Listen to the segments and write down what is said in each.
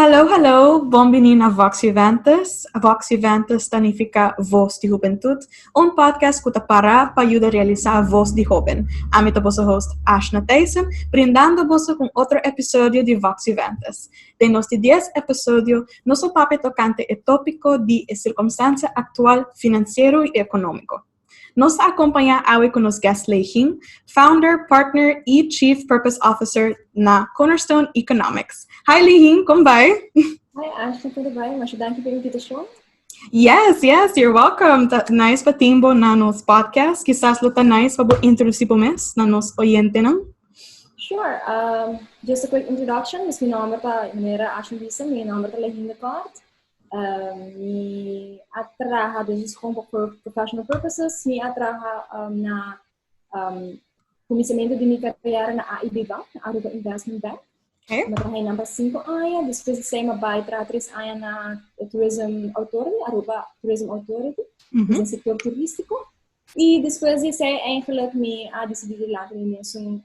Hello, hello! Bem-vindo a Vox Juventus. A Vox Juventus significa Voz de Juventude, podcast que para ajudar a realizar a voz de jovem. Eu sou vossa host, Ashna Tyson, brindando você com outro episódio de Vox Juventus. De nosso 10 episódio, nosso papo tocante o tópico de circunstância atual financeiro e econômico. Nos acompanha hoje com os guest Leihin, founder, partner e chief purpose officer na Cornerstone Economics. Hi Leihin, como vai? Hi Ashley, tudo bem? Mas danke pela invitação. Yes, you're welcome. Nice para timbo na nos podcast. Quizás luta nice para introduzir para mes na nos oyente, não? Sure. Just a quick introduction. Meu nome é Maneira Ashley Bisa. Meu nome é Leihin de Kort. Me atraha por professional purposes. Me atraha na começamento de minha carreira na AIB Bank, Aruba Investment Bank. Okay. Matrahay number 5 anos, depois de mabay 3 anos na Tourism Authority, Aruba Tourism Authority, no setor turístico. E depois de eigenlijk me decidido lá que eu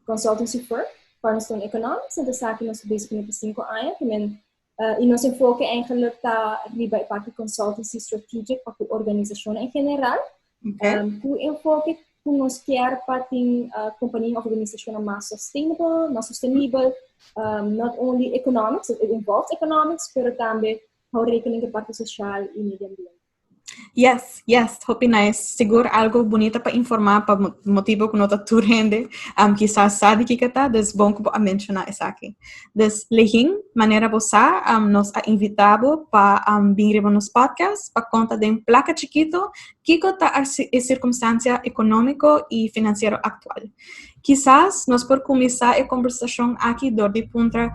consultancy firm, Cornerstone Economics, então aqui nós basicamente por 5 anos, e nosso enfoque eigenlijk está riba e parte consultancy strategic para a organização em geral, com enfoque que nós quer para a companhia organização mais sustainable, not only economics, it involves economics, pero também hou rekening com a parte social e meio ambiente. Yes, hope nice. Seguro algo bonito para informar, para motivo que nota tu rende, quizás sabe que está, des bom que a mencionar isso aqui. Des Leihin, maneira você nos ha invitado para vir nos podcast para conta de placa chiquito que está a circunstância econômico e financeiro atual. Quizás nós por começar a conversação aqui do de punta,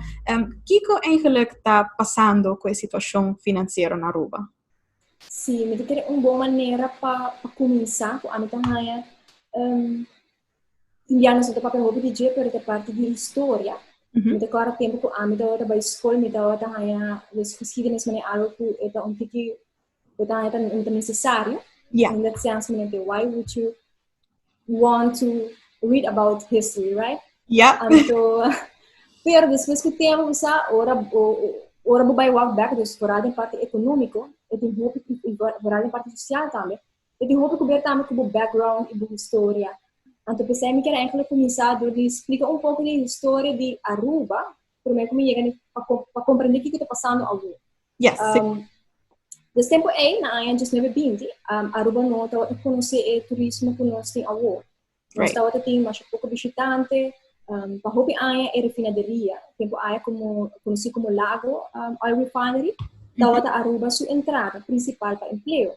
que eigenlijk está passando com a situação financeira na Aruba? Sim, mas tem uma boa maneira para começar com a minha tarefa. Indiano são papel hobby de dia, pero da parte de história. Então, agora tempo que a minha da escola, minha tarefa, as geschiedenis maneira algo que é um tiki, é necessário. In that sense, why would you want to read about history, right? Yeah. Então, pero depois que temos essa ora vai walk back dus vooral in parte econômico, e tem hoop vooral in parte social também. E tem hoop que também com o background e a história. Então pensei que era eigenlijk começar a explicar um pouco da história de Aruba, para mim como chegar para compreender o que está passando ali. Yes. Desse tempo aí na área just never been, Aruba não estava conhecer o turismo que nós temos agora. Nós estava tendo mais pouco visitante. Para hobby área é refinaderia, tempo área conhecido como Lago Oil Refinery, da Aruba sua entrada principal para emprego.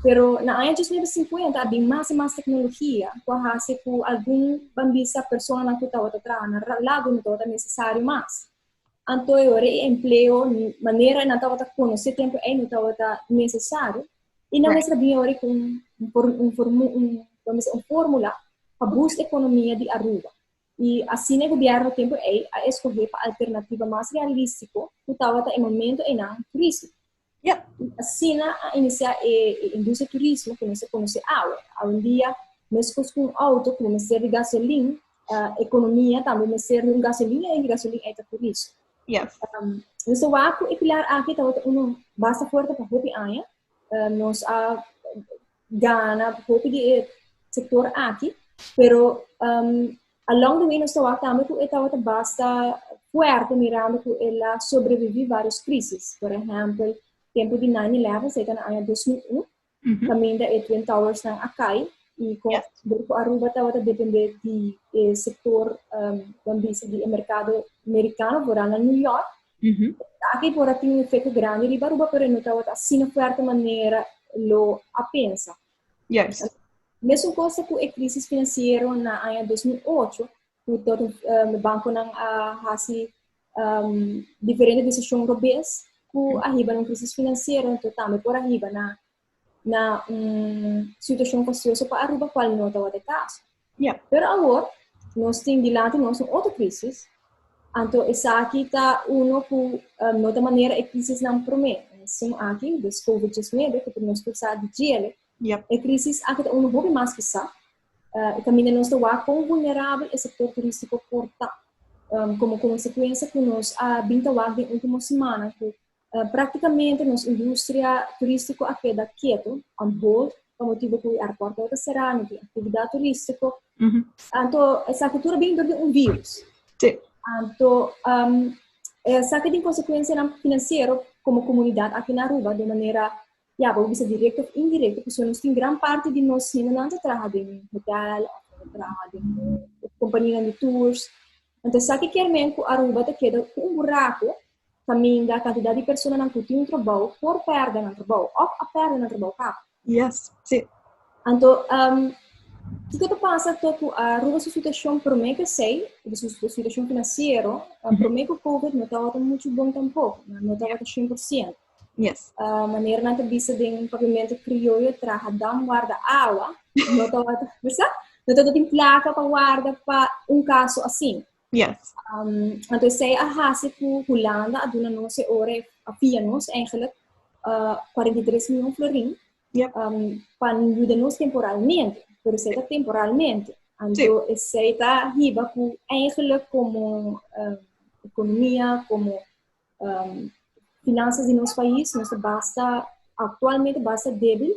Pero na área de 1950 havia mais e mais tecnologia, quase com algum bambisa pessoa na que estava atrás, na Lago não estava necessário mais. Então agora emprego maneira não estava conhecer tempo aí não estava necessário e não mesmo bem agora com uma fórmula para buscar a economia de Aruba. E assim o governo tempo a escolher para a alternativa mais realística que estava em momento em turismo. Assim a iniciar a indústria do turismo que nós conhecemos um dia mesmo com um auto que não serve de gasolina, economia também não serve de gasolina e gasolina é turismo. Então o e pilar aqui estava basta forte para hopi aia nós a gana hopi de setor aqui, pero along the way, nós estava basta forte mirando que ela sobrevive várias crises. Por exemplo, tempo de 9/11, seja na ano 2001, também da Twin Towers na Acai, e com o Aruba estava depender do setor de mercado americano, por na New York. Aqui por aqui um efeito grande de Aruba, pero não estava assim de forte maneira lo a pensa. Mesmo coisa com a crise financeira na ano 2008, o banco não faz diferentes decisões globais que arriba numa crise financeira, então também por arriba na situação faciosa para Aruba, qual não estava de caso. Pero agora, nós temos diante nós outra crise, então essa aqui está que de maneira a crise não promete. São aqui, dos COVID-19, que nós precisamos de gelo. A crise aqui está hobby mais que sabe. E também nós estamos vulnerável ao setor turístico porta. como consequência que nós bintawag de última semana que praticamente nossa indústria turística aqui da quieto, on hold, por motivo que o aeroporto está cerrado, que atividade turística. Então, essa cultura vem de vírus. Sim. Então, essa que tem consequência financeira como comunidade aqui na Aruba, de maneira, vamos dizer, direta ou indireta, porque nós temos grande parte de nós que não trabalha em hotel, trabalha em companhia de tours. Então, sabe que realmente a Aruba te queda um buraco também da quantidade de pessoas que têm um trabalho por perda no trabalho, ou a perda no trabalho. Yes, sim. Então, o que passa é que a Aruba sua situação, por mim que sei, sua situação financeira, por mim que o Covid não estava muito bom tampouco, não estava 100%. Yes. Maneira na cabeça de um pavimento crioulo, traga dam guarda água, não estava tem placa para guarda para um caso assim. Yes. Então, sei a raça que Holanda, a dona nossa hora, a filha nossa, eigenlijk, 43 miljoen florin, para ajudar-nos temporalmente, por isso é temporalmente. Então, sei a riba que eigenlijk como economia, como finanças de nosso país, atualmente basta débil,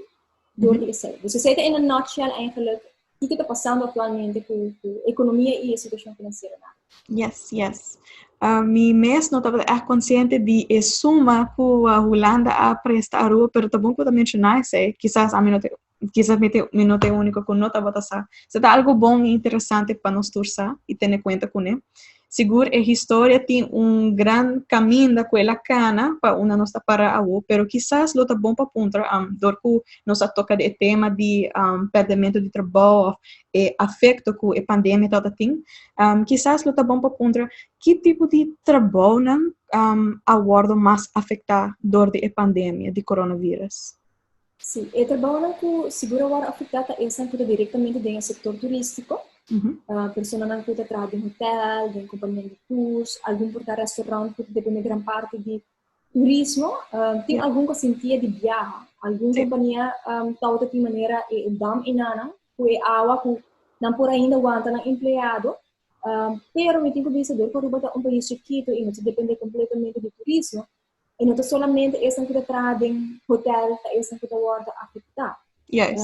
door die sei. Dus sei in een nutshell eigenlijk, o que está passando atualmente com a economia e a situação financeira. Yes, yes. Mi mes não estava consciente de a suma que a Holanda a presta a rua, pero também pode mencionar isso, quizás a mim não tem único que não estava passando. Será algo bom e interessante para nós torcer e ter em conta com ele. Seguro a história tem grande caminho daquela cana para uma nossa para a rua, pero quizás lo tá bom para ponta, dorco nós toca de tema de perdimento de trabalho e afeto que a pandemia toda tem. Quizás lo tá bom para ponta que tipo de trabalho aguardo mais afetado durante a pandemia de coronavírus. Sim, o trabalho que seguro agora afetado é sempre diretamente no setor turístico. Pessoas que trabalham em hotel, em companhia de tours, algum portar restaurante que depende grande parte de turismo, tem algum que sentia de viagem, alguma companhia tal de maneira e dam inana, que é água que não por ainda aguenta na empregado, pero me tenho que dizer que Aruba é país chiquito e não depende completamente de turismo, e não somente essa que trabalha em hotel, essa que está afetada. Yes.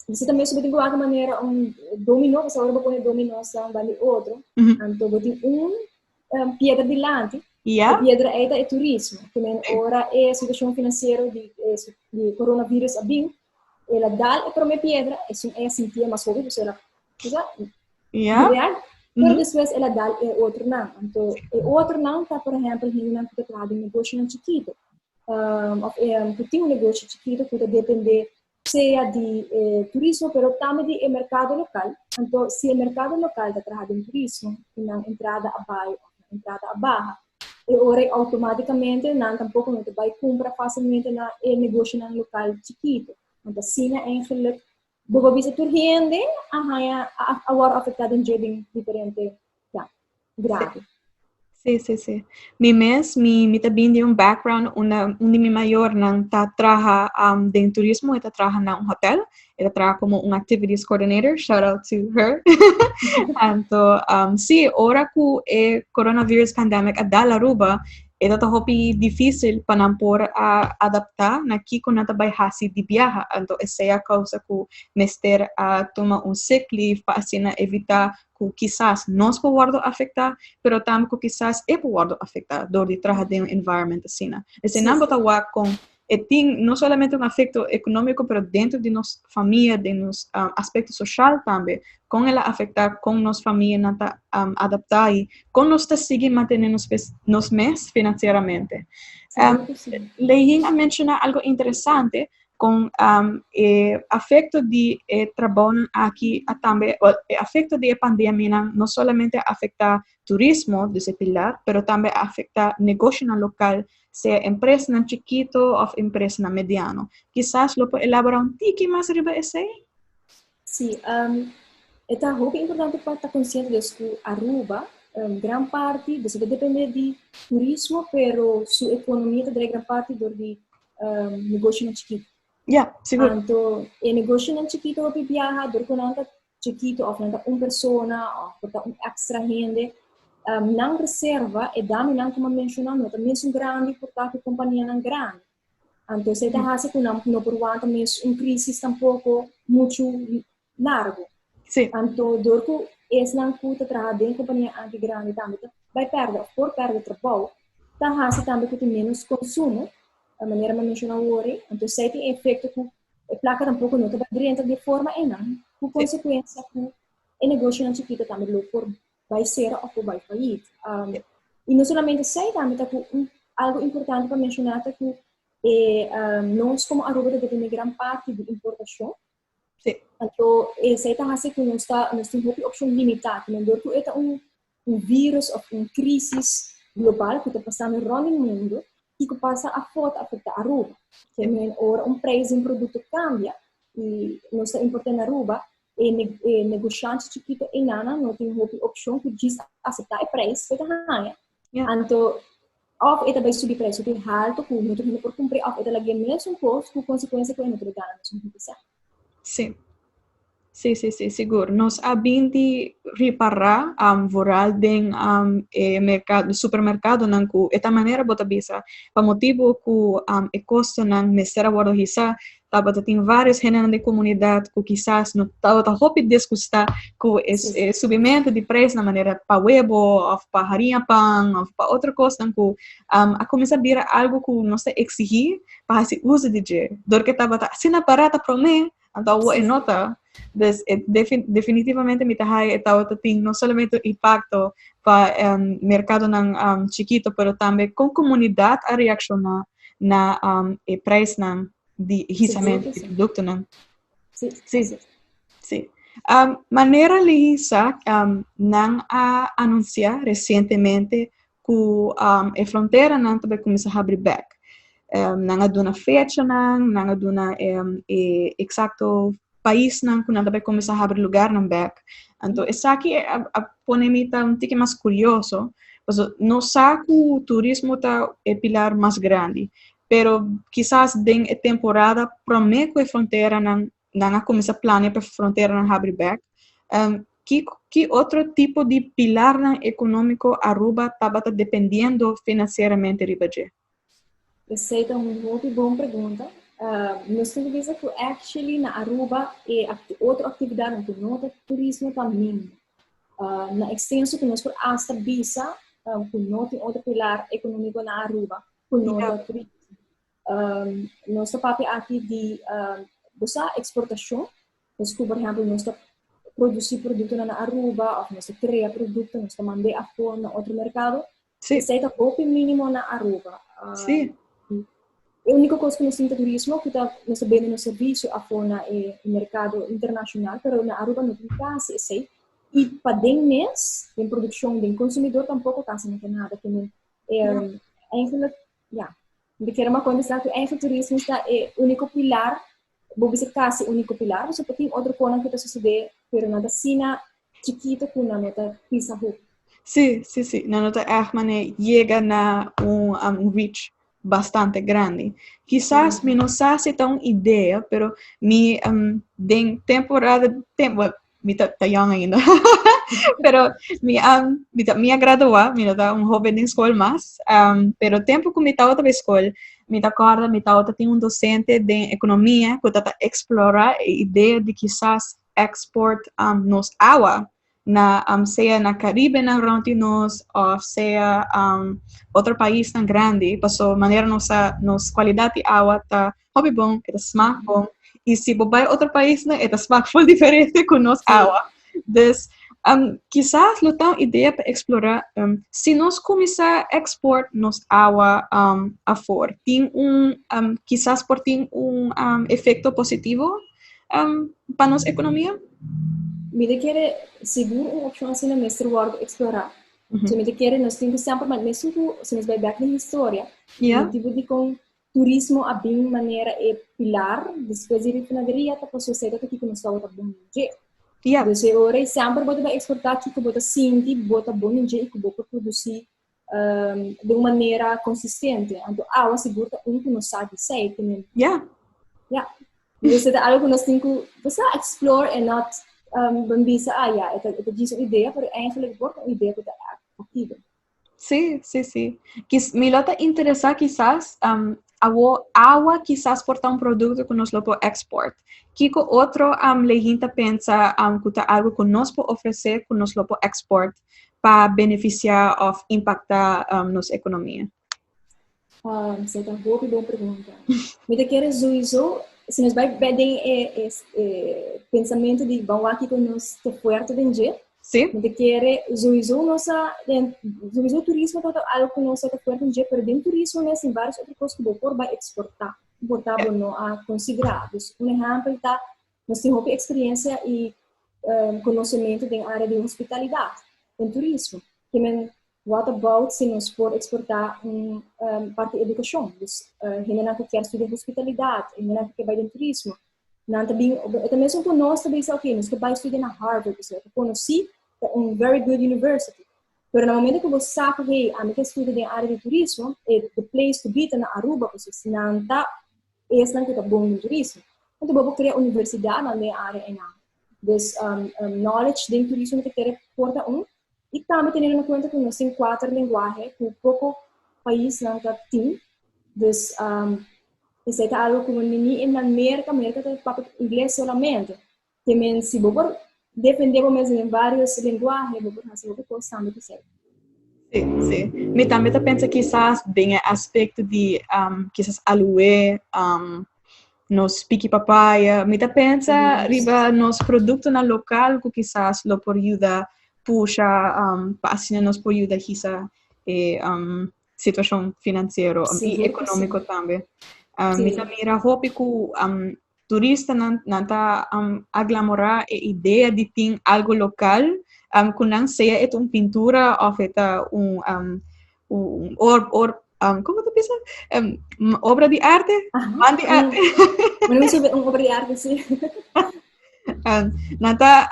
Você também sobre de alguma maneira dominó, você agora vai pôr dominó vale outro. Então, você tem pedra de lante. A pedra é turismo. Também agora é a situação financeira de coronavírus bem. Ela dá para minha pedra, é sentir mais óbvio, você ela, real. Mas depois ela dá outro não. Então, outro não está, por exemplo, em que trabalha em negócio chiquito. Que tem negócio chiquito que depende seja de turismo, pero também de mercado local. Então, se o mercado local está trabalhando em turismo, na entrada a baixa, e ora automaticamente não tampouco não vai comprar facilmente na negócio no local chiquito. Então, se é eigenlijk boa visitor rende, agora afetado em jeito diferente, grave. Sí. Mi também de background, de mi maior não trabalha em turismo, ela trabalha em hotel, ela trabalha como activities coordinator, shout out to her. Então, sim, agora que o coronavirus pandemic a dar Aruba, ela está difícil para não por adaptar na que quando está baixando de viagem. Então, essa é a causa que o mestre toma sick leave para assim evitar que quizás nós podemos afetar, pero também que quizás pode afetar durante trabalhar em um environment assim. Esse não está com tem não somente efeito econômico, pero dentro de nossa família, de nosso aspecto social também, com ela afetar com nossa família não está adaptar e com nós está seguindo mantendo nos mês financeiramente. Leí a mencionar algo interessante com afeto de trabalho aqui também, afeto de pandemia não somente afeta turismo desse pilar, pero também afeta negócio no local, seja empresa na chiquito ou empresa na mediano. Quizás lo puedo elaborar tique mais sobre isso? Sim, é muito importante para estar consciente de que Aruba, grande parte, isso depende de turismo, pero sua economia também grande parte do negócio na chiquito. Seguro. Então, o negócio na chiquito viaja, do que não chiquito, ou não uma pessoa, ou extra rende. Não reserva e dá-me não como mencionar, não também são grande porque a companhia não grande. Então, se está assim, não por quanto mesmo crise tampouco muito largo. Sim. Então, dorco esse não custa trabalhar dentro da companhia anti-grande também, vai perder, por perder trabalho, está assim também que tem menos consumo, a maneira que mencionar o ore, então se tem efeito que a placa tampouco não está dentro de forma enorme, com consequência que o negócio não chiquito também por vai ser ou vai falir. E não somente sei também que algo importante para mencionar é que nós como Aruba dependemos grande parte de importação. Sim. Então, essa é a que nós temos uma opção limitada. Não é vírus ou uma crise global que está passando no mundo e que passa a afetar a Aruba. Que ora preço de um produto cambia e nós estamos importando a Aruba e negociantes chiquitos e nana não tem uma opção que diz aceitar o preço que está ganhando. Então, ou ele vai subir preço de alto, que não tem por cumprir, ou ele vai mesmo custo, com consequência que ele não tem ganho. Sim. Sim, seguro. Nós abrimos de reparar voral den mercado, supermercado nang ku eta maneira bota bisa pa motivo ku e custo nang mesera guardo hisa tabata tem vários renan de comunidade ku quizás no tava hopi descusta ku subimento de preço na maneira pa huevo ou pa harinha pão ou pa outra coisa nang ku a começar a virar algo ku não se exigir para se uso de je dor que tabata sina barata para mim então o nota definitivamente me tahay itaw tating não somente o impacto para mercado ng chiquito, pero também com comunidade a reaccionar na e preço ng de risamento de produto ng. Sim. Maneira lisa nang anunciar recentemente que a fronteira não também começa a abrir back. Nang aduna fecha nang aduna exacto país nang kung vai começar a abrir lugar ng back. Então, essa aqui a ponemita um tique mais curioso, porque não sabe que o turismo tá pilar mais grande, pero quizás den a temporada promete que a fronteira não começa a planear para a fronteira não abrir back. Que outro tipo de pilar econômico Aruba estava dependendo financeiramente de Ribaje? Essa é uma boa pergunta. Nós temos visto que, actually, na Aruba, outra atividade que não é turismo também. Na extenso que nós por hasta visa, que não tem outro pilar econômico na Aruba, que não é turismo. Nós temos aqui de exportação. Nós, por exemplo, nós produzir produto na Aruba, ou nós criar produto, nós mandar a fora na outro mercado. Esse é o mínimo na Aruba. Sim. A única coisa que nós temos turismo que nós vendemos serviço a fora no mercado internacional, mas na Aruba não tem quase esse. E para dentro mês, em produção de consumidor tampouco quase não tem nada. De que era uma coisa que o turismo está o único pilar, vou dizer quase o único pilar, mas tem outra coisa que está sucedendo, pero nada sina chiquito que não está pisa hook. Sim. Não está chega na reach bastante grande. Quizás me não sei tão ideia, pero me den temporada me tá young ainda. Pero me graduar, me tá jovem em escola mais, pero tempo que me tá outra escola, me tá acorda, me tá outra tem docente de economia que tá explorar a ideia de quizás export nos água na seja na Caribe na nós ou seja outro país tão grande, passou maneira nossa qualidade de água tá hobby bom, é smack bom, e se vai outro país né, é smack full diferente com nossa água. Des quizás lo tão ideia para explorar se nós começar a export nos água a fora, tem quizás por ter efeito positivo para nossa economia. Me quer seguro uma opção assim na mestre world explorar. Se me quer nós temos sempre mas mesmo se nós vai back na história, o tipo de com turismo a bem maneira é pilar depois de refinaria tá sociedade que nós estamos bom dia. Então agora sempre bota vai exportar que bota sinti bota bom dia que bota produzir de uma maneira consistente. Então a seguro que nós sabe sei também. Isso é algo que nós temos que explore and not bisa ito diz uma ideia, pero eigenlijk wordt een ideia que alternativa. Sí. Me lota interessar quizás agua quizás portar um produto que nós lopo export. Kiko outro leginta pensa que algo que nós po oferecer que nós lopo export para beneficiar ou impactar nossa economia. Você está boa pergunta. Me quer juízo, se nós vai ver pensamento de bom aqui que nós te forte de dia. Sim. Me quer juízo nossa, juízo turismo é algo que nós te forte de dia, pero dentro turismo nós tem várias outras coisas que você vai exportar, botar no a considerar. Um exemplo tá, nós temos experiência e conhecimento da área de hospitalidade, em turismo, que what about se nós for exportar parte de educação, então que quer estudar hospitalidade, então que vai em turismo, não também mesmo que nós também sei ok, nós que vai estudar na Harvard, você conheci very good university, mas no momento que você sabe que a minha estuda na área de turismo, the place to be na Aruba, você não tá não que tá bom no turismo, então vou criar universidade na área em dus knowledge de turismo que quer porta e também tendo em conta que nós temos 4 linguagens que pouco país não tem, dus isso é algo como nem na América tem para inglês solamente, que men se você defender mesmo em várias linguagens, você assim você pode saber que sei. Sim. Me também pensa que quizás tem aspecto de quizás aloe, nos pique papaya, me pensa riba nos produto na local que quizás lo por ayuda puxa assim nos por ayuda quizá situação financeira e econômico também. Me mira hope que turista não tá aglamorar a ideia de ter algo local que não seja uma pintura ou feita como tu pensa? Obra de arte? De arte. Uma obra de arte, sim. Nata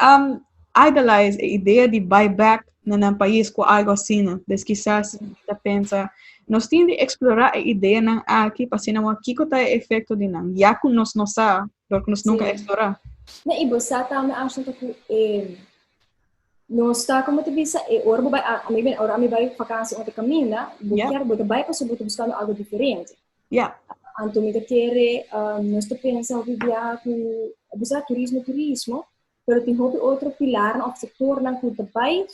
idolize a ideia de buyback na país com algo assim, né? Des quizás ta pensa, nós temos de explorar a ideia não aqui para se não aqui que tá efeito de não, já que nós não sabe, porque nós nunca explorar. E você também acha que nós está como te disse, ora vai vai vacancy outra caminha, você vai para sobre buscando algo diferente. Então me quer nós te pensa o viajar que buscar turismo, pero tem outro pilar no setor na que vai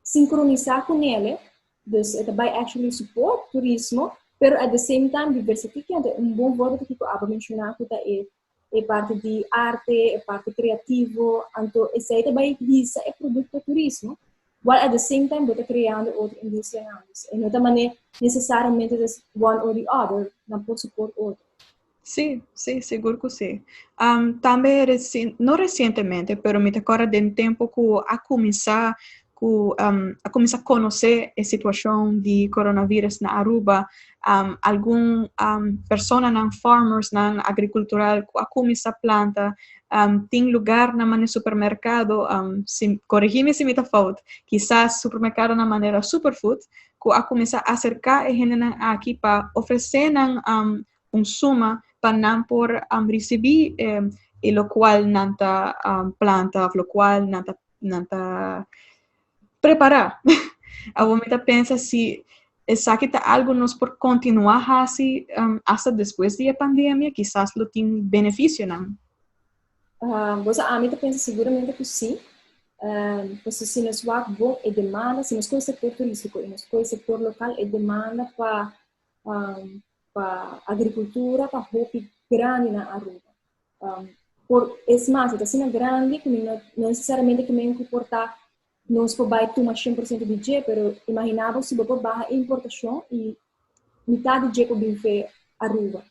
sincronizar com ele, dus vai actually support turismo, pero at the same time diversificando bom word que eu acabo mencionar que é parte de arte, é parte criativo, então esse aí também visa é produto de turismo, while at the same time você criando outra indústria e não também necessariamente one or the other, não pode supor outro. Sim, seguro que sim. Também, não recentemente, mas me recordo de tempo que a começar a conhecer a situação de coronavírus na Aruba, algum pessoa não farmers não agricultural a começar a planta tem lugar na maneira supermercado corrigi-me se me está falta quizás supermercado na maneira superfood que a começar a acercar a gente aqui para oferecer suma para não por receber e lo qual não tá planta lo qual não tá preparar. A momento pensa se essa que tá algo nos por continuar assim hasta depois da pandemia, quizás lo tem benefício, não? Você a mim pensa seguramente que sim. Você se nós vai bom e demanda, se nós coisa setor turístico e nós coisa setor local e demanda para agricultura, para roupa grande na Aruba. Por es mais, está sendo grande que não necessariamente que me comportar nós podemos tomar 100% de G, mas imaginava se você barra importação e metade de G que bem feito Aruba.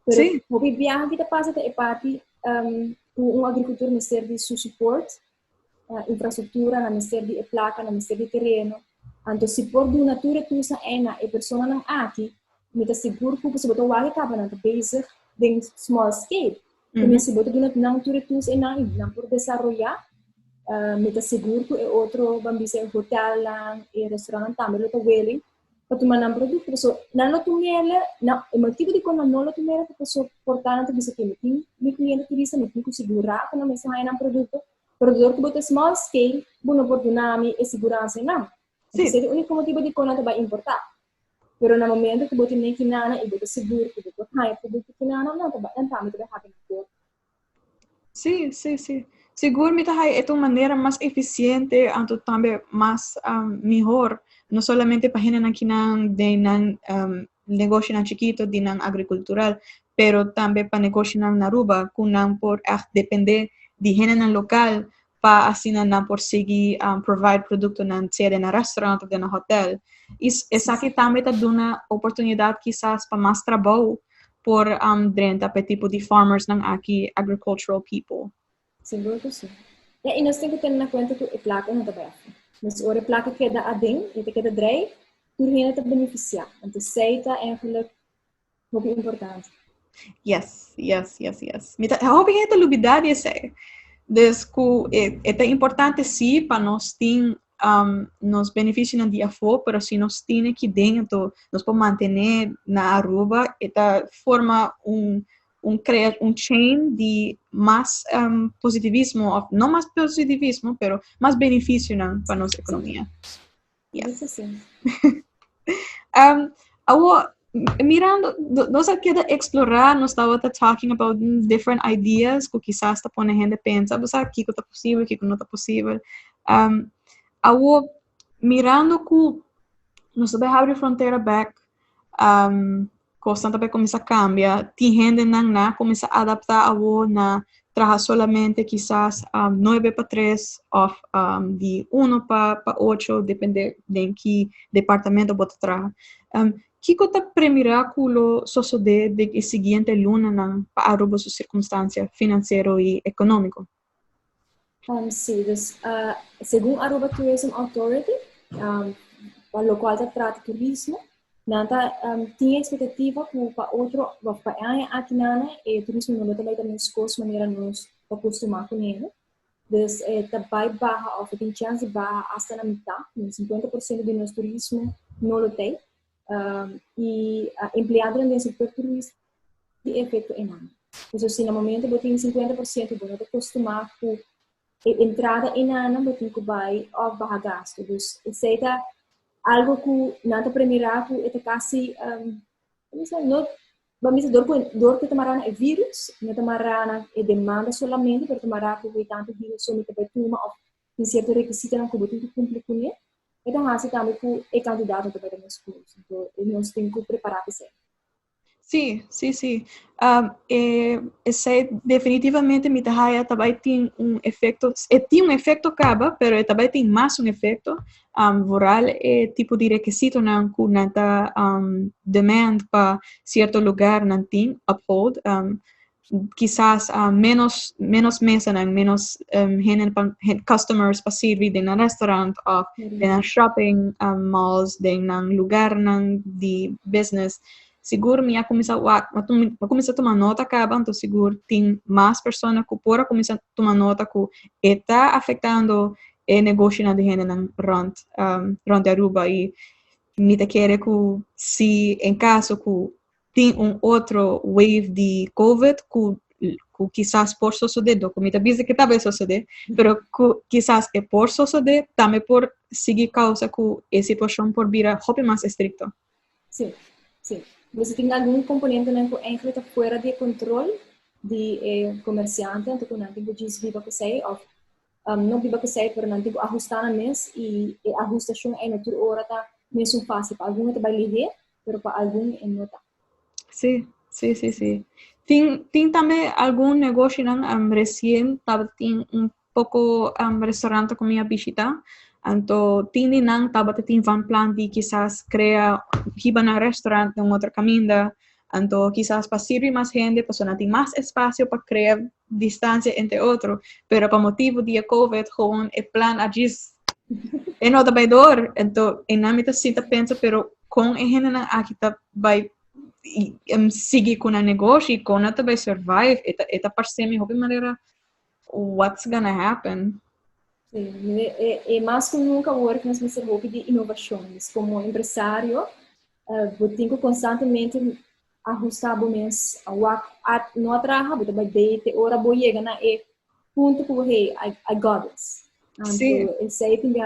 Mas o viagem que passa é parte com agricultura no de seu suporte, infraestrutura, no de placa, no de terreno. Então, se por do natura tu sa ena e pessoa não aqui, me tá seguro que você botou o ar acaba na basic em small scale. Mas se botou do natura tu sa ena não por desenvolver me está seguro que é outro bambisa hotel lá e restaurante também lo tá willing para tomar um produto so não lo tomela não o motivo de quando não lo tomela porque so portanto bisa que me cliente turista me tem que segurar quando me sai um produto que botar small scale bom oportunidade e segurança não Sim. Esse é o único motivo de quando vai importar. Pero no momento que você nem que nada e você seguro que você vai produto que nada não vai entrar muito rápido. Sim. Seguro que é uma maneira mais eficiente, e também mais melhor, não somente para gente aqui de negócio chiquito de agricultural, pero também para negócio na Aruba, que não por depender de gente local para assim não por seguir provide produto na sede na restaurante ou na hotel. Isso aqui também dá uma oportunidade quizás para mais trabalho por dentro para tipo de farmers aqui agricultural people. Seguro que sim. E nós temos que ter na conta que a placa não está bem. Mas a placa queda a ding, e queda drei, por gente te beneficiar. Então, seita é eigenlijk muito importante. Yes. Hoop ik het lubidade esse. Dus é importante sim para nós ter nos benefícios de afo, pero se nós tem aqui dentro, nós podemos manter na Aruba, esta forma criar chain de mais positivismo, não mais positivismo, pero mais benefício para nossa economia. Yes. Isso sim. Mirando, nós aqui de explorar, nós estava talking about different ideas que quizás está pondo a gente pensa, você aqui que está possível, aqui que não está possível. Mirando que nós devemos abrir fronteira back, coisa também começa a cambiar, tem gente não começa a adaptar a na trabalhar solamente quizás 9 para 3 of de 1 para 8, depende de que departamento você trabalha. Que está primeiro que o sucede de seguinte luna para Aruba sua circunstância financeira e econômica? Sim, segundo a Aruba Tourism Authority, para o qual trata turismo, tinha expectativa que para outro, para aqui o turismo não também escolhe maneira nos acostumar com ele. Então, vai barra, ou tem chance de barra até na metade, 50% do nosso turismo não tem. E empregado no setor turístico de efeito enorme. Então, se no momento você tem 50% do nosso acostumar com entrada enana, você vai ao barra gasto. Então, isso é algo que não é primeiro que é quase não vamos dizer dor que tomará é vírus, não tomará é demanda solamente, para tomará que tanto vírus somente vai tomar em certo requisito não que você tem que cumprir com ele. Então, assim também que é candidato para os cursos. Então, nós temos que preparar para isso. Sim. Esse definitivamente me dá também tem efeito, tem efeito acaba, mas também tem mais efeito rural, tipo de requisito não demand para certo lugar não tem uphold, quizás menos mesa, menos customers para servir de um restaurante ou de um shopping malls, de um lugar de business. Seguro me começar a tomar nota acaba, então seguro tem mais pessoas que podem começar a tomar nota que está afetando o negócio de gente rond Aruba e me quer que se em caso que tem outro wave de COVID que quizás por suceder, como me diz que talvez suceder, mas quizás é por suceder, também por seguir causa que a situação por vir mais estricta. Sim. Você tem algum componente que está fora de controle de comerciante, então não tem que desviar que sei, ou não viva que sei, mas não tem que ajustar na mês e a ajustação é na tua hora tá mesmo fácil para algum vai ligar, mas para algum é não tá. Sim. Tem também algum negócio recente, tem pouco restaurante com minha visita. Então, tem um plano de quizás criar um restaurante em outra caminho. Então, quizás para servir mais gente, para ter mais espaço para criar distância entre outros. Mas, por motivo de COVID, gewoon o plano é não vai dor. Então, em âmbito sim, pensa, mas com a gente aqui vai seguir com o negócio e com a vai survive. Eta parece-me de maneira what's gonna happen. Sim, é mais que nunca work nós ser hobby de inovações. Como empresário, eu tenho que constantemente ajustar o mês, não trabalhar, mas também de hora vou chegar na ponto que I got this. Então, esse aí tem que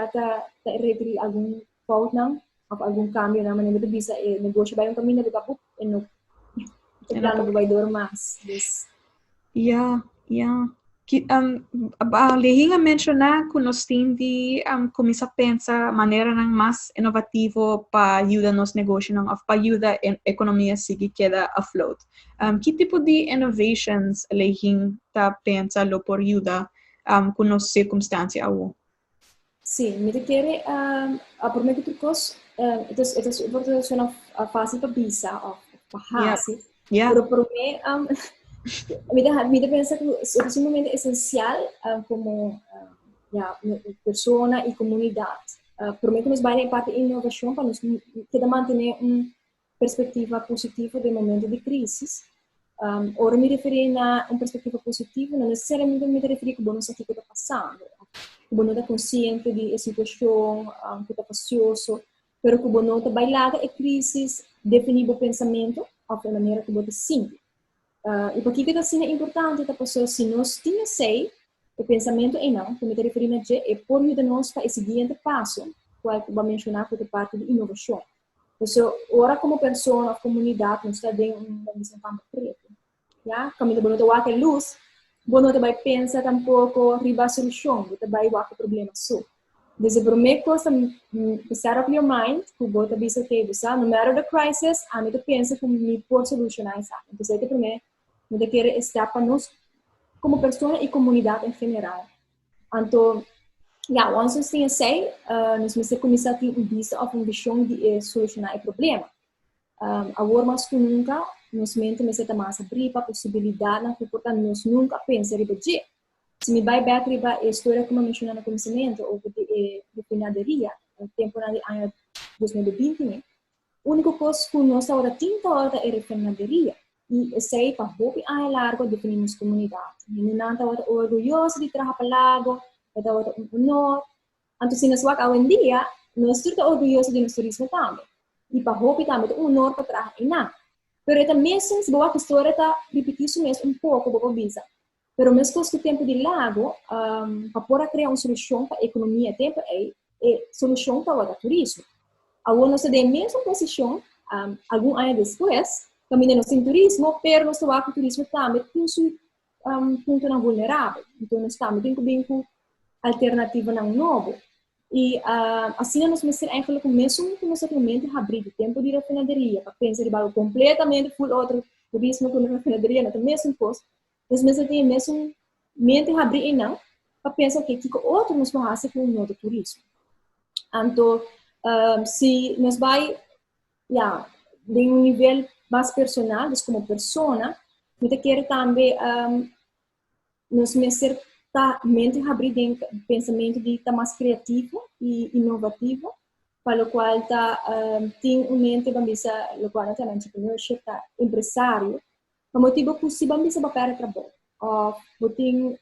requerir algum fout não, ou algum cambio na maneira de bisa negócio vai caminho de capu e no plano vai dor mais. Yeah. Lehing a mencionar que nós temos começar a pensar maneira mais inovativa para ajudar nos negócios, para ajudar a economia seguir queda afloat. Que tipo de innovations Lehing está pensando por ajudar com as circunstâncias? Sim, me quer por mim que trucos, então suena fácil para bisa, para fácil. Pero por mim me pensa que é sumamente essencial como persona e comunidade. Por mim que nos vai em parte de inovação para nos que manter uma perspectiva positiva do momento de crise. Ora me referir a uma perspectiva positiva, não necessariamente me referir que bom aqui que está passando. Que bom está consciente da situação, que está passioso, pero que bom está bailada a crise, definir o pensamento de maneira que você sente. E por que está sendo importante esta pessoa se nós tínhamos sei o pensamento e não, como me referi a é por ajudar nós para o seguinte passo, qual eu vou mencionar por parte de inovação. Então, ora como pessoa, comunidade, nós está dentro de um campo preto. Já, quando você vai ter luz, você não vai pensar tampouco riba a solução, você vai ter problema só. Então, por mim, coisa set up your mind, que você bisa que você, no matter the crisis, a mim pensa como me pode solucionar isso. Então, isso para mim, eu quero estar para nós como pessoa e comunidade em geral. Então, onde nós temos sei, nós temos que começar a ter uma visão de solucionar o problema. Agora mais que nunca, nós temos que mais abrir para a possibilidade, porque nós nunca pensamos em isso. Se me vai back a história como mencionei no começamento, ou de finaderia, no tempo do ano 2020, a única coisa que nós estávamos tentando era finaderia. E sei para hope a largo definimos comunidade. E não estava orgulhoso de trabalhar para lago, estava honor. Então, se nós vamos hoje em dia, nós estamos orgulhosos de nosso turismo também. E para hope também honor para trabalhar e não. Pero também se boa história está repetindo mesmo pouco para visa. Pero mesmo que o tempo de lago, para poder criar uma solução para a economia, tempo é solução para o turismo. Agora nós temos a mesma posição, algum ano depois. Também nós temos turismo, pero nós temos o turismo também tem um ponto não vulnerável. Então nós também temos com alternativa não novo. E assim nós temos que mesmo que nós atualmente abrir o tempo de refinaderia para pensar em algo completamente full outro turismo com refinaderia não tem mesmo coisa. Nós mesmo temos mesmo mente abrir e não para pensar que outro nós vamos fazer com um outro turismo. Então se nós vai de um nível mais personal, como persona, eu quero também nos meter a mente abrir dentro pensamento de estar mais criativo e inovativo, para o qual tem uma mente bambisa, o qual está entrepreneurship, empresário, para motivo possível bambisa para trabalho, ou tem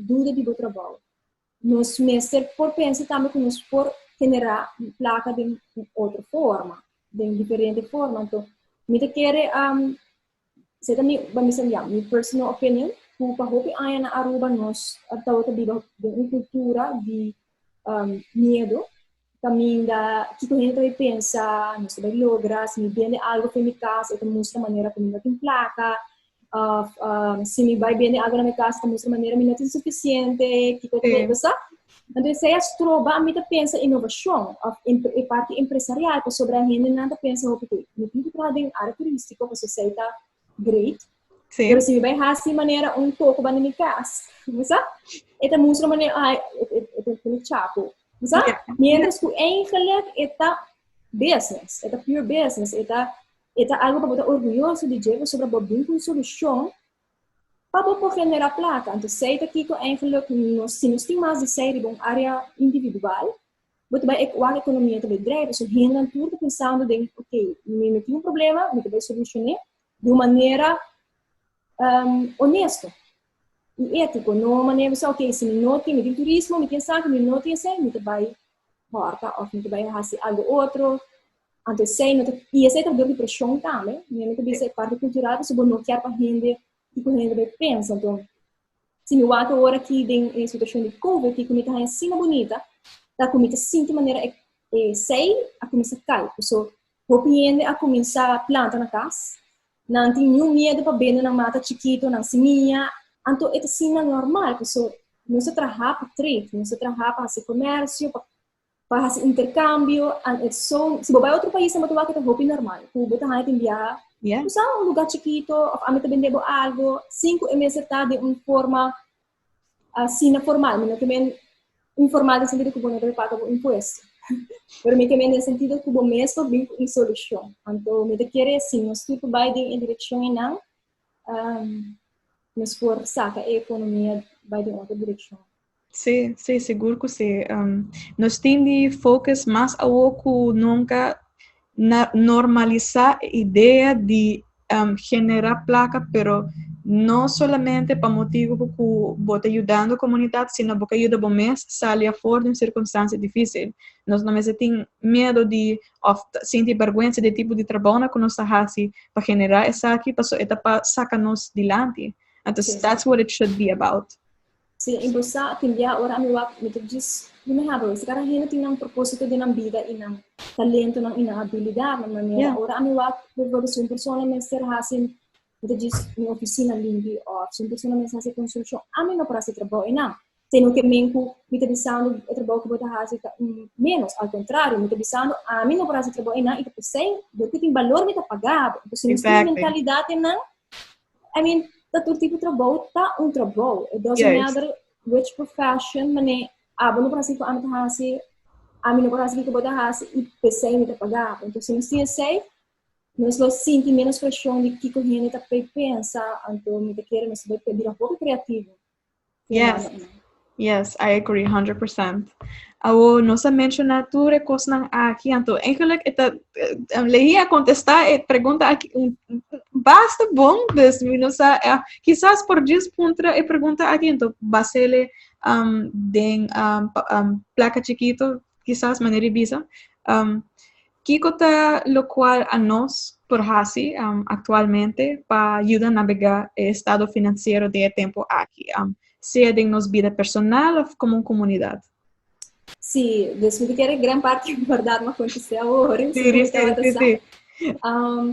dúvida de trabalho. Nos meter por pensar também que nos por generar placa de outra forma, de diferente forma, então me quero se também vamos dizer minha personal opinion que para hope aí na Aruba nós estamos vivendo uma cultura de medo também da que a gente vai pensar nós vai lograr se me vende algo para minha casa então mostra a maneira como eu tenho placa se me vai vender algo na minha casa mostra a maneira que não tem suficiente que eu tenho sabe. Então, se eu trovo, a mim pensa em inovação, a parte empresarial, para sobre a gente não pensa, ok, eu tenho que trabalhar em área turística, para você está great, mas se eu vai fazer de maneira pouco para minha casa, sabe? Então, mostra a maneira, eu tenho chapo, sabe? Mientras que eigenlijk, está business, está pure business, está algo para botar orgulhoso de dizer sobre a uma solução, para poder generar placa. Então, sei que eigenlijk se nós temos mais de série de uma área individual, você vai a economia também drive, so ainda tudo pensando em, ok, me tem problema, me vai solucionar de uma maneira honesta e ética, não uma maneira só, ok, se não tem turismo, me tem saco, me não tem sei, me vai porta, ou me vai fazer algo outro. Então, sei, e essa é a de pressão também, me tem essa parte cultural, se você não quer para gente que a gente pensa, então, se me agora aqui em situação de Covid, que a comida é assim bonita, a comida assim de maneira sei a começar a cair. So, compreende a começar a plantar na casa. Não tem nenhum medo para vender na mata chiquito, na seminha. Então, é assim normal. So, não se trabalha para trade, não se trabalha para fazer comércio, para fazer intercâmbio. Se você vai a outro país, você vai ter roupa normal. Você vai enviar. Usar lugar chiquito, a meta vender algo, 5 meses de uma forma assim formal, mas também informal no sentido que você não paga o imposto. Pero me também no sentido que o mesmo vem com solução. Então, me quer assim, nós tudo vai em direção e não nos forçar a economia vai em outra direção. Sim, sim, seguro que sim. Nós temos de focar mais a que nunca normalizar a ideia de generar placa, pero não somente para motivo que você ajudando a comunidade, sino porque ajuda a mês sair fora de uma circunstância difícil. Nós não temos medo de sentir vergonha de tipo de trabalho que nós fazemos para generar essa aqui, para sacar-nos adiante. Então, that's what it should be about. Sim, em Bosa, tinha ora me diz, não me hablo, se cara ainda tem um propósito de na vida e um talento, uma habilidade, na maneira, ora me vou ser uma pessoa que ser assim, me diz, minha oficina limpa, ou se uma pessoa que fazer construção, a mim não parece trabalho, não. Tenho que me pensando o trabalho que vou fazer menos, ao contrário, me pensando, a mim não parece trabalho, não, e depois sei, porque tem valor me pagado, então se não tem mentalidade, não, I mean, todo tipo de trabalho está um trabalho. It doesn't matter which profession, mas não parece que a mim não parece que eu vou fazer e pensei me pagar. Então, se não sei, nós vamos sentir menos pressão de que a gente está pensar, então me quer nós vamos pedir um pouco criativo. Yes, I agree 100%. Awo nossa mencionatura coisa aqui, então, eigenlijk ita lehi a contestar e pergunta aqui basta bom desde nossa quizás por 10 pontos e pergunta aqui, então basele den placa chiquito, quizás maneira visa Kiko ta lo cual a nós por hasi actualmente para ayudar a navegar o estado financeiro de tempo aqui, seja de nossa vida personal ou como comunidade. Sim, desde que era grande parte da verdade não aconteceu agora. Sim.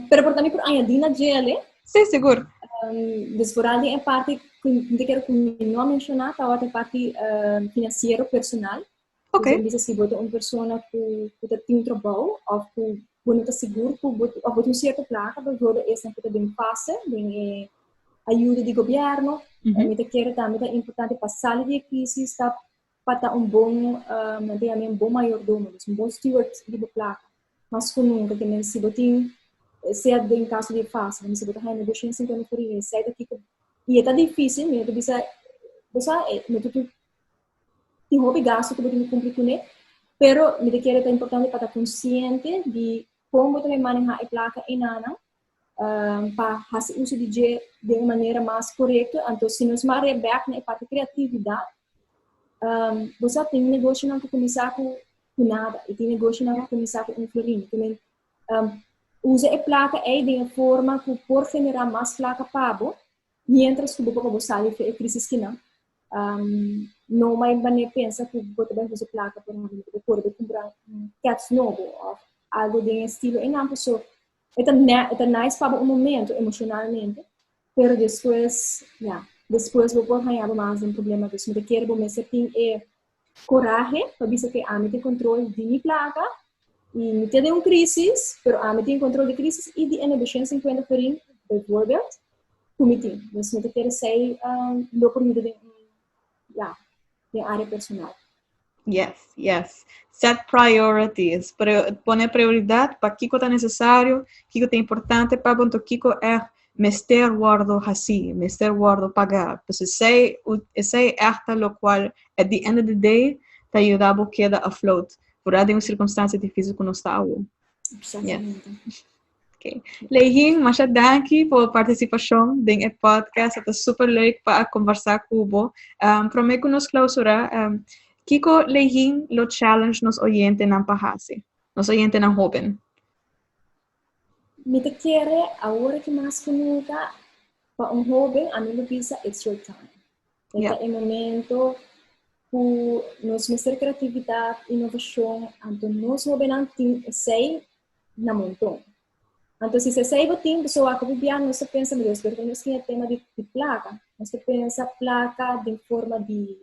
Pero por também por añadir gele. Sim, seguro. Desforado é parte que quero continuar a mencionar, a outra parte financeiro personal. Ok. Bisa se botar uma pessoa que tem um trabalho ou que não está seguro, ou botar um certo placa, porque essa é bem fácil, bem ajuda do governo. Me quero também é importante passar de crise, está para um bom, um bom maiordomo, um bom steward de placa. Mas com nunca que se botar se é em caso de fácil, se botar ainda 250 por aí, sai daqui e é difícil, me bisa, você me tu tem hobby gasto que você cumprir com ele, pero me quero é importante para estar consciente de como você manejar a placa em nana, para fazer uso de uma maneira mais correta. Então, se nós mais back na parte criatividade, você tem negócio não que começar com nada e tem negócio não que começar com um florinho. Também usa a placa aí de uma forma que por generar mais placa pago, mientras que você sabe que é crise que não mais banhe pensa que você vai fazer placa por exemplo, depois de comprar cats novo ou algo de estilo em ambos. É nice para um momento emocionalmente, pero depois vou por ganhar mais um problema disso. Me quero me sentir coragem para ver que a mim tem controle de minha placa e me tem uma crise, pero a mim tem controle de crise e de energia 50 por aí, bijvoorbeeld, committee. Dus me quero sair do período de área personal. Yes. Set priorities. Poner prioridade para o que é necessário, o que é importante para o que é mester guardo assim, mester guardo pagar. Então, sei é lo qual, at the end of the day, te ajuda a quedar afloat. Por aí, uma circunstância difícil que não está. Exatamente. Okay. Leihin, masya danki por participação em podcast. Está super leuk para conversar com você. Prometo nos clausura. Kiko Leihin lo challenge nos oyente ng pahasi. Nos oyente ng joven. Me te quiere ahora que más que nunca para un joven a mí lo pisa it's your time. Este é o momento por nós mostrar criatividade, inovação, então nós vamos sei na montão. Então, se você sai do tempo, pessoa que vive, nós pensa, meu Deus, porque nós temos tema de placa. Nós pensa placa de forma de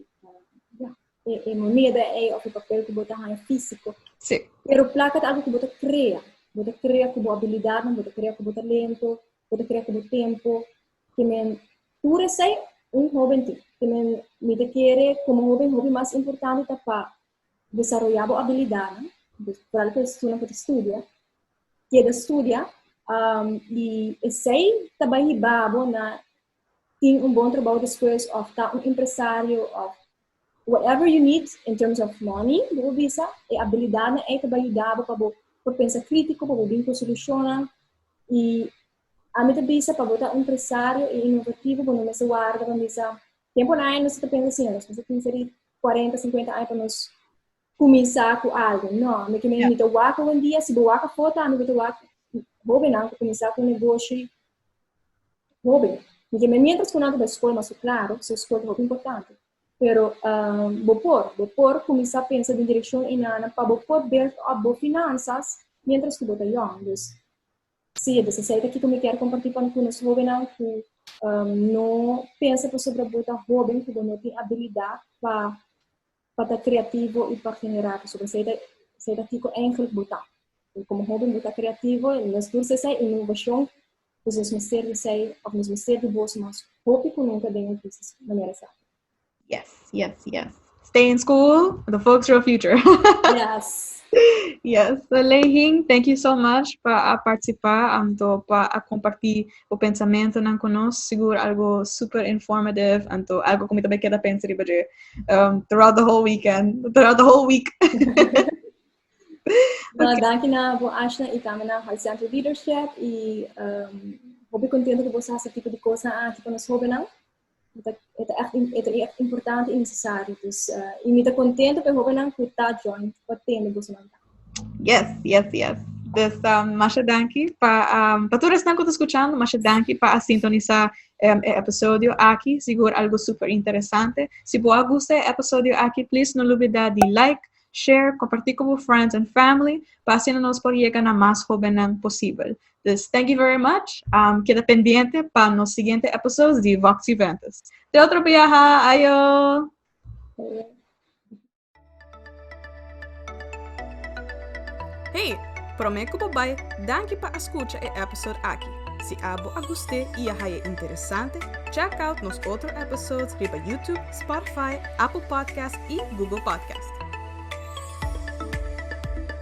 moneda ou de papel que bota em físico. Sim. Pero placa é algo que bota cria. Bota cria com habilidade, bota cria com talento, bota cria com tempo. Que men pura sei hobby que me quer como hobby mais importante para desenvolver a habilidade. Para que estuda, que estuda e sei também babo na tem bom trabalho depois of tá empresário of whatever you need in terms of money, do visa e habilidade é também dá para pensar crítico, para vir com solução e a mim também para botar empresário e inovativo, para não se guarda, para misa tempo não nós está pensando assim, nós pensamos em 40, 50 anos para nós começar com algo, não, me que me to waka um dia, se boa a foto, me to waka hobby não, começar com negócio hobby. Porque mientras que nada da escola, mas claro, se a escola é muito importante. Pero, vou começar a pensar em direção inana para vou build up finanças, mientras que vou estar young. Então, se você sai daqui que me quer compartilhar com os jovens que não pensa sobre a botar hobby, que não tem habilidade para estar criativo e para generar. Sobre sai daqui com enkel botar. Como hobby botar criativo, nós todos sai inovação. Os mistérios sei, os mistérios bons, mas hobby que nunca tenho dessas maneiras. Yes. Stay in school, the folks your future. Yes. So, Leihing, thank you so much para participar, para compartilhar o pensamento não conosco, seguro algo super informative, algo que também queda pensar throughout the whole week. Danke na po Ashna e também na High Center Leadership e hobby contento que você esse tipo de coisa aqui para nós hobby não. É echt importante e necessário. Dus, e me está contente que hobby não que está join para ter negócio não. Yes. Dus, masha danke para todos que estão escutando, masha danke para sintonizar episódio aqui, seguro algo super interessante. Se você gostar do episódio aqui, please não olvide de like, share, compartir com friends and family para assim nos poder chegar a mais jovens possível. Dus, thank you very much. Queda pendiente para nos siguientes episódios de Vox Ventas. Até outro viaje. Ayo! Hey, prometo babai, danke para escutar o episódio aqui. Se abo a gostei e é interessante, check out nos outros episódios via YouTube, Spotify, Apple Podcast e Google Podcast.